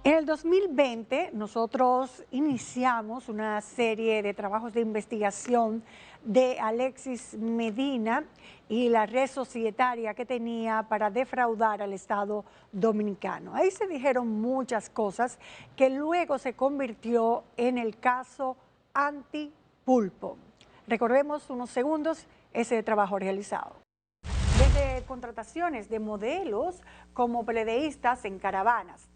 En el 2020 nosotros iniciamos una serie de trabajos de investigación de Alexis Medina y la red societaria que tenía para defraudar al Estado dominicano. Ahí se dijeron muchas cosas que luego se convirtió en el caso Antipulpo. Recordemos unos segundos ese trabajo realizado. Desde contrataciones de modelos como peledeístas en caravanas,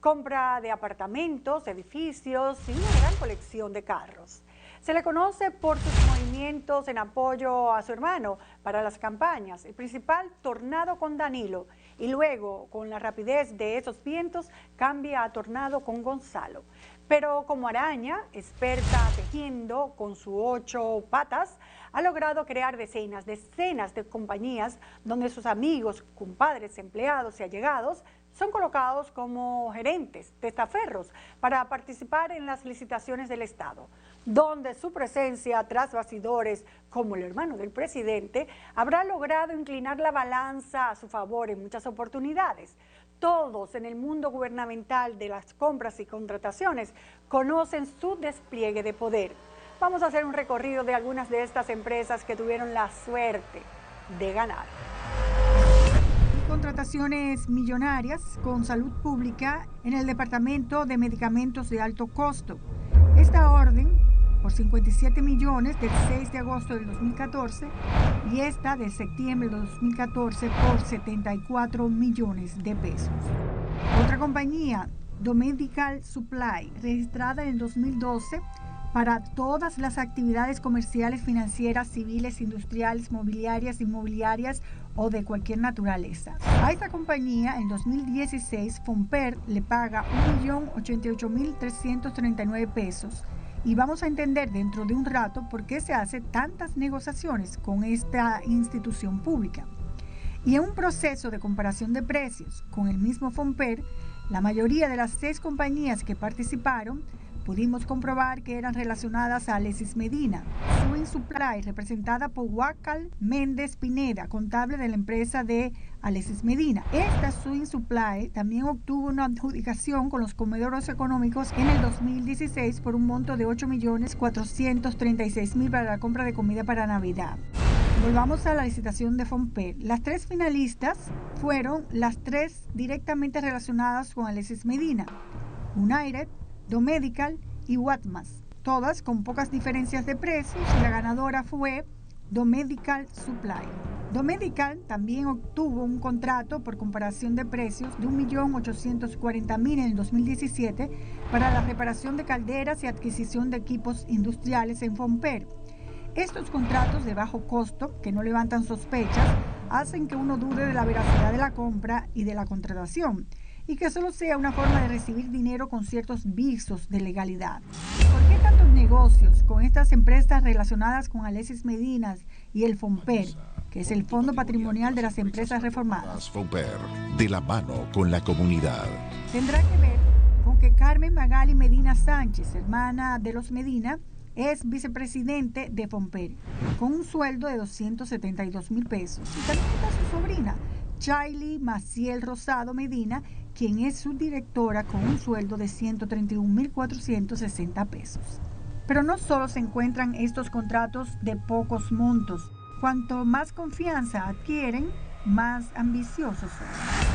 compra de apartamentos, edificios y una gran colección de carros. Se le conoce por sus movimientos en apoyo a su hermano para las campañas, el principal tornado con Danilo, y luego, con la rapidez de esos vientos, cambia a tornado con Gonzalo. Pero como araña, experta tejiendo con sus 8 patas, ha logrado crear decenas de compañías donde sus amigos, compadres, empleados y allegados son colocados como gerentes, testaferros, para participar en las licitaciones del Estado, donde su presencia tras bastidores, como el hermano del presidente, habrá logrado inclinar la balanza a su favor en muchas oportunidades. Todos en el mundo gubernamental de las compras y contrataciones conocen su despliegue de poder. Vamos a hacer un recorrido de algunas de estas empresas que tuvieron la suerte de ganar. Contrataciones millonarias con salud pública en el Departamento de Medicamentos de Alto Costo. Esta orden por 57 millones del 6 de agosto del 2014 y esta de septiembre del 2014 por 74 millones de pesos. Otra compañía, Domedical Supply, registrada en el 2012 para todas las actividades comerciales, financieras, civiles, industriales, mobiliarias, inmobiliarias o de cualquier naturaleza. A esta compañía en 2016 Fomper le paga 1.088.339 pesos y vamos a entender dentro de un rato por qué se hacen tantas negociaciones con esta institución pública. Y en un proceso de comparación de precios con el mismo Fomper, la mayoría de las 6 compañías que participaron pudimos comprobar que eran relacionadas a Alexis Medina. Swing Supply, representada por Huacal Méndez Pineda, contable de la empresa de Alexis Medina. Esta Swing Supply también obtuvo una adjudicación con los comedores económicos en el 2016 por un monto de 8.436.000 para la compra de comida para Navidad. Volvamos a la licitación de Fomper. Las 3 finalistas fueron las 3 directamente relacionadas con Alexis Medina: United, Domedical y Watmas, todas con pocas diferencias de precios, y la ganadora fue Domedical Supply. Domedical también obtuvo un contrato por comparación de precios de 1.840.000 en el 2017 para la reparación de calderas y adquisición de equipos industriales en Fomper. Estos contratos de bajo costo, que no levantan sospechas, hacen que uno dude de la veracidad de la compra y de la contratación, y que solo sea una forma de recibir dinero con ciertos visos de legalidad. ¿Por qué tantos negocios con estas empresas relacionadas con Alexis Medina y el Fomper, que es el Fondo Patrimonial de las Empresas Reformadas? Fomper, de la mano con la comunidad. Tendrá que ver con que Carmen Magali Medina Sánchez, hermana de los Medina, es vicepresidente de Fomper, con un sueldo de 272.000 pesos. Y también está su sobrina, Chaily Maciel Rosado Medina, quien es su directora, con un sueldo de 131.460 pesos. Pero no solo se encuentran estos contratos de pocos montos. Cuanto más confianza adquieren, más ambiciosos son.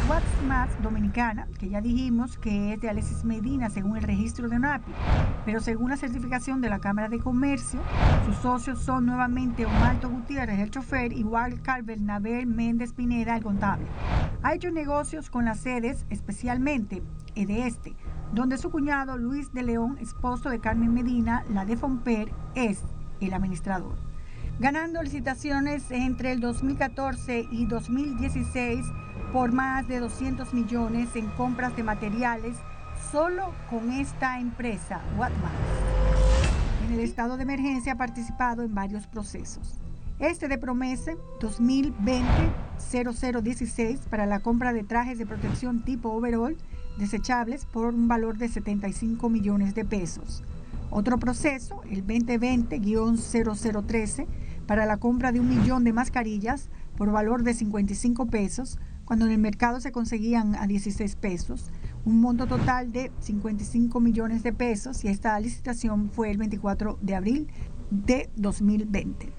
Watmas Dominicana, que ya dijimos que es de Alexis Medina según el registro de ONAPI, pero según la certificación de la Cámara de Comercio, sus socios son nuevamente Omalto Gutiérrez, el chofer, y Huacal Bernabé Méndez Pineda, el contable. Ha hecho negocios con las sedes, especialmente de este, donde su cuñado Luis de León, esposo de Carmen Medina, la de Fomper, es el administrador, ganando licitaciones entre el 2014 y 2016 por más de 200 millones en compras de materiales solo con esta empresa, Watmas. En el estado de emergencia ha participado en varios procesos. Este de Promese 2020-0016 para la compra de trajes de protección tipo overall desechables por un valor de 75 millones de pesos. Otro proceso, el 2020-0013, para la compra de 1 millón de mascarillas por valor de 55 pesos, cuando en el mercado se conseguían a 16 pesos. un monto total de 55 millones de pesos, y esta licitación fue el 24 de abril de 2020.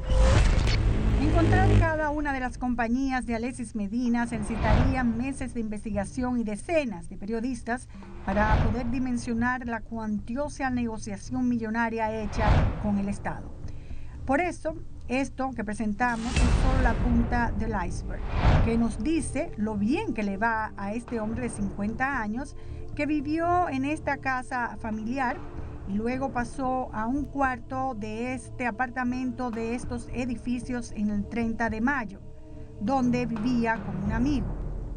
Encontrar cada una de las compañías de Alexis Medina se necesitarían meses de investigación y decenas de periodistas para poder dimensionar la cuantiosa negociación millonaria hecha con el Estado. Por eso, esto que presentamos es solo la punta del iceberg, que nos dice lo bien que le va a este hombre de 50 años que vivió en esta casa familiar y luego pasó a un cuarto de este apartamento de estos edificios en el 30 de mayo, donde vivía con un amigo.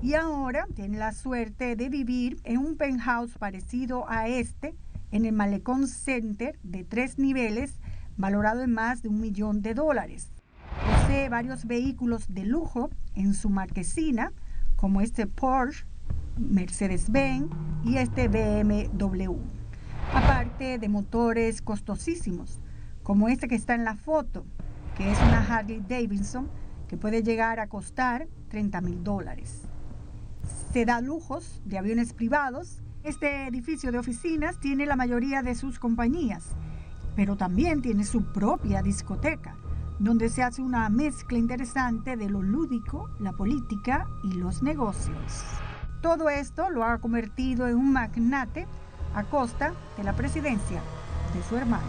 Y ahora tiene la suerte de vivir en un penthouse parecido a este, en el Malecón Center de 3 niveles, valorado en más de $1 millón. Posee varios vehículos de lujo en su marquesina, como este Porsche, Mercedes-Benz y este BMW. Aparte de motores costosísimos, como este que está en la foto, que es una Harley Davidson, que puede llegar a costar $30,000. Se da lujos de aviones privados. Este edificio de oficinas tiene la mayoría de sus compañías, pero también tiene su propia discoteca, donde se hace una mezcla interesante de lo lúdico, la política y los negocios. Todo esto lo ha convertido en un magnate a costa de la presidencia de su hermano.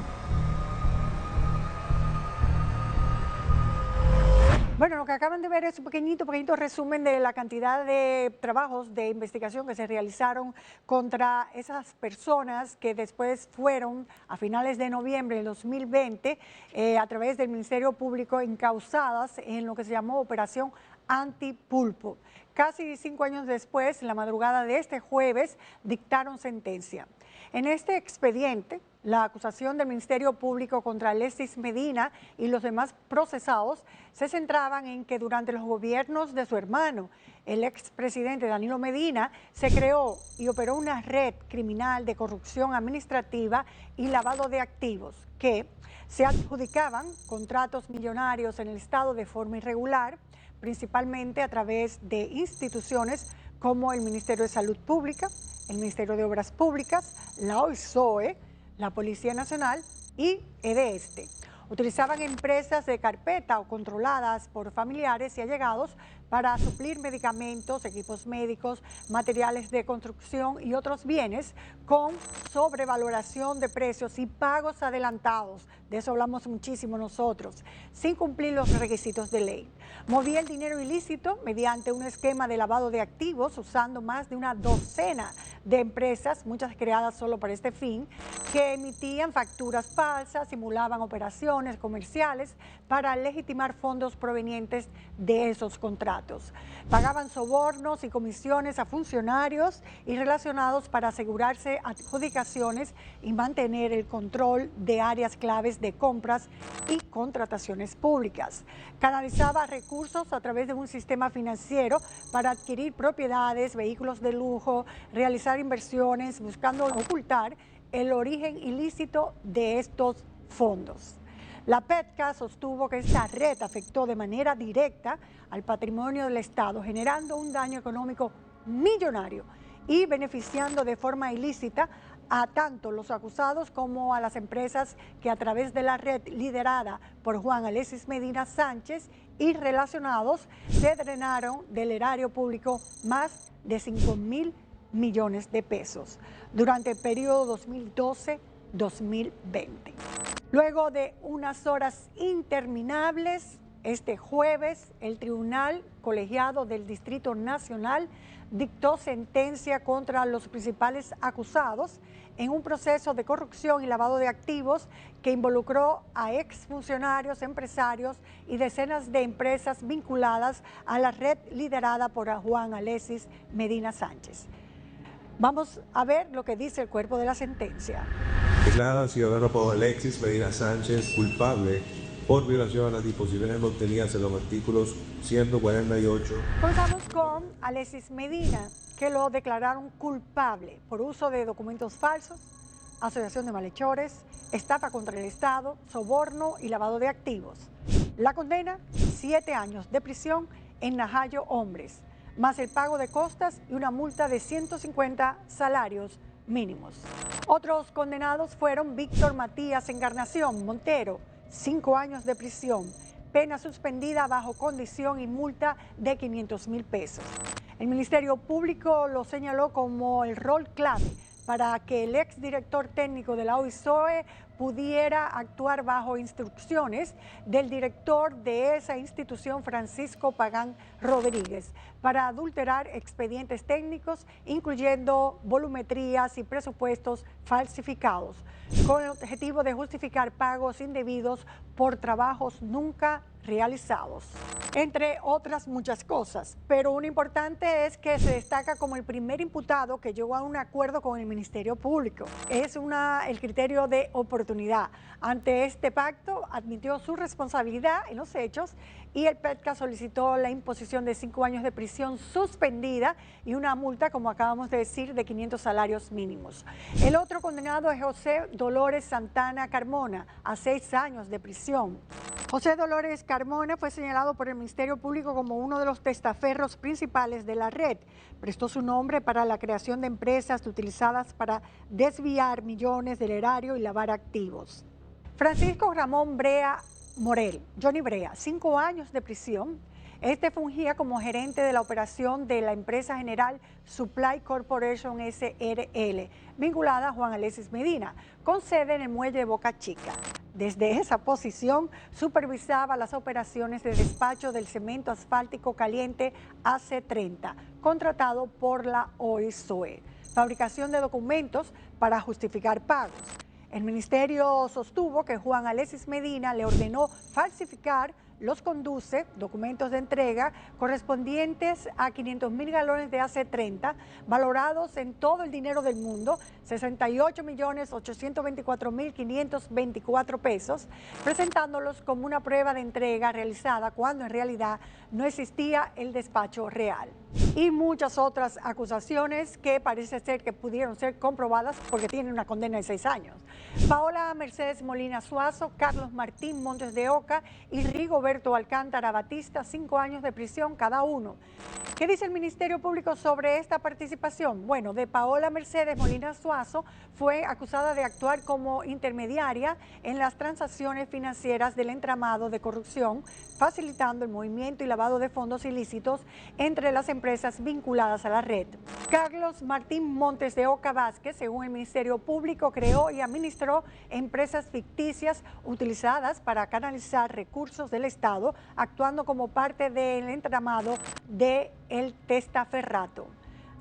Bueno, lo que acaban de ver es un pequeñito resumen de la cantidad de trabajos de investigación que se realizaron contra esas personas que después fueron, a finales de noviembre de 2020, a través del Ministerio Público, encausadas en lo que se llamó Operación Antipulpo. Casi 5 años después, en la madrugada de este jueves, dictaron sentencia. En este expediente, la acusación del Ministerio Público contra Alexis Medina y los demás procesados se centraban en que durante los gobiernos de su hermano, el expresidente Danilo Medina, se creó y operó una red criminal de corrupción administrativa y lavado de activos que se adjudicaban contratos millonarios en el Estado de forma irregular, principalmente a través de instituciones como el Ministerio de Salud Pública, el Ministerio de Obras Públicas, la OISOE, la Policía Nacional y EDESTE. Utilizaban empresas de carpeta o controladas por familiares y allegados para suplir medicamentos, equipos médicos, materiales de construcción y otros bienes con sobrevaloración de precios y pagos adelantados. De eso hablamos muchísimo nosotros, sin cumplir los requisitos de ley. Movía el dinero ilícito mediante un esquema de lavado de activos usando más de una docena de empresas, muchas creadas solo para este fin, que emitían facturas falsas, simulaban operaciones comerciales para legitimar fondos provenientes de esos contratos. Pagaban sobornos y comisiones a funcionarios y relacionados para asegurarse adjudicaciones y mantener el control de áreas claves de compras y contrataciones públicas. Canalizaba recursos a través de un sistema financiero para adquirir propiedades, vehículos de lujo, realizar inversiones, buscando ocultar el origen ilícito de estos fondos. La PETCA sostuvo que esta red afectó de manera directa al patrimonio del Estado, generando un daño económico millonario y beneficiando de forma ilícita a tanto los acusados como a las empresas que a través de la red liderada por Juan Alexis Medina Sánchez y relacionados se drenaron del erario público más de 5,000 millones de pesos durante el periodo 2012-2020. Luego de unas horas interminables, este jueves el Tribunal Colegiado del Distrito Nacional dictó sentencia contra los principales acusados en un proceso de corrupción y lavado de activos que involucró a exfuncionarios, empresarios y decenas de empresas vinculadas a la red liderada por Juan Alexis Medina Sánchez. Vamos a ver lo que dice el cuerpo de la sentencia. Declara ciudadano Juan Alexis Medina Sánchez culpable por violación a las disposiciones contenidas en los artículos 148. Comenzamos con Alexis Medina, que lo declararon culpable por uso de documentos falsos, asociación de malhechores, estafa contra el Estado, soborno y lavado de activos. La condena, 7 años de prisión en Najayo Hombres. más el pago de costas y una multa de 150 salarios mínimos. Otros condenados fueron Víctor Matías Encarnación Montero, 5 años de prisión, pena suspendida bajo condición y multa de 500,000 pesos. El Ministerio Público lo señaló como el rol clave para que el exdirector técnico de la OISOE pudiera actuar bajo instrucciones del director de esa institución, Francisco Pagán Rodríguez, para adulterar expedientes técnicos, incluyendo volumetrías y presupuestos falsificados, con el objetivo de justificar pagos indebidos por trabajos nunca realizados, entre otras muchas cosas. Pero una importante es que se destaca como el primer imputado que llegó a un acuerdo con el Ministerio Público. Es el criterio de oportunidad. Ante este pacto, admitió su responsabilidad en los hechos y el PETCA solicitó la imposición de 5 años de prisión suspendida y una multa, como acabamos de decir, de 500 salarios mínimos. El otro condenado es José Dolores Santana Carmona, a 6 años de prisión. José Dolores Carmona fue señalado por el Ministerio Público como uno de los testaferros principales de la red. Prestó su nombre para la creación de empresas utilizadas para desviar millones del erario y lavar activos. Francisco Ramón Brea Morel, Johnny Brea, 5 años de prisión. Este fungía como gerente de la operación de la empresa general Supply Corporation SRL, vinculada a Juan Alexis Medina, con sede en el muelle de Boca Chica. Desde esa posición supervisaba las operaciones de despacho del cemento asfáltico caliente AC30, contratado por la OISOE, fabricación de documentos para justificar pagos. El ministerio sostuvo que Juan Alexis Medina le ordenó falsificar los conduce, documentos de entrega correspondientes a 500,000 galones de AC30, valorados en todo el dinero del mundo, 68.824.524 pesos, presentándolos como una prueba de entrega realizada cuando en realidad no existía el despacho real. Y muchas otras acusaciones que parece ser que pudieron ser comprobadas porque tienen una condena de 6 años. Paola Mercedes Molina Suazo, Carlos Martín Montes de Oca y Rigoberto Alcántara Batista, 5 años de prisión cada uno. ¿Qué dice el Ministerio Público sobre esta participación? Bueno, de Paola Mercedes Molina Suazo fue acusada de actuar como intermediaria en las transacciones financieras del entramado de corrupción, facilitando el movimiento y lavado de fondos ilícitos entre las empresas vinculadas a la red. Carlos Martín Montes de Oca Vázquez, según el Ministerio Público, creó y administró empresas ficticias utilizadas para canalizar recursos del Estado, actuando como parte del entramado del testaferrato.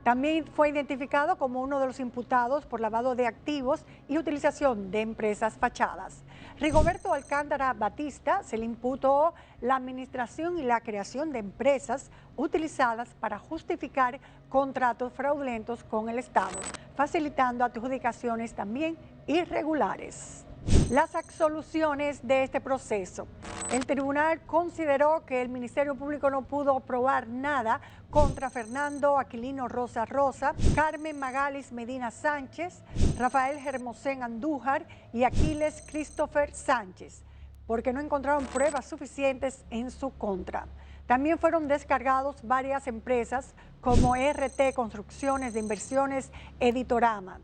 También fue identificado como uno de los imputados por lavado de activos y utilización de empresas fachadas. Rigoberto Alcántara Batista se le imputó la administración y la creación de empresas utilizadas para justificar contratos fraudulentos con el Estado, facilitando adjudicaciones también irregulares. Las absoluciones de este proceso. El tribunal consideró que el Ministerio Público no pudo probar nada contra Fernando Aquilino Rosa Rosa, Carmen Magalis Medina Sánchez, Rafael Hermosén Andújar y Aquiles Christopher Sánchez, porque no encontraron pruebas suficientes en su contra. También fueron descargados varias empresas como RT Construcciones de Inversiones Editorama.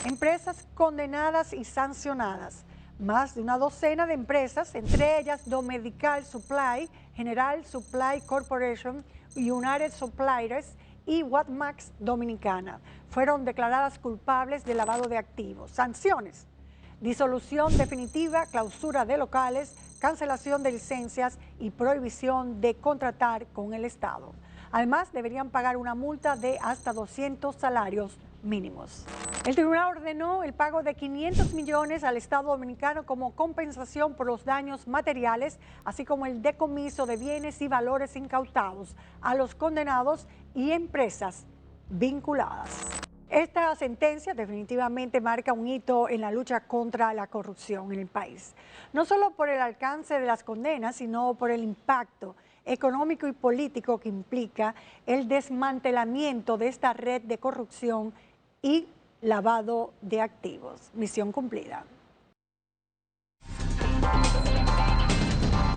Empresas condenadas y sancionadas. Más de una docena de empresas, entre ellas Domedical Supply, General Supply Corporation, United Suppliers y Watmax Dominicana, fueron declaradas culpables de lavado de activos. Sanciones: disolución definitiva, clausura de locales, cancelación de licencias y prohibición de contratar con el Estado. Además, deberían pagar una multa de hasta 200 salarios mínimos. El tribunal ordenó el pago de 500 millones al Estado Dominicano como compensación por los daños materiales, así como el decomiso de bienes y valores incautados a los condenados y empresas vinculadas. Esta sentencia definitivamente marca un hito en la lucha contra la corrupción en el país, no solo por el alcance de las condenas, sino por el impacto económico y político que implica el desmantelamiento de esta red de corrupción y lavado de activos. Misión cumplida.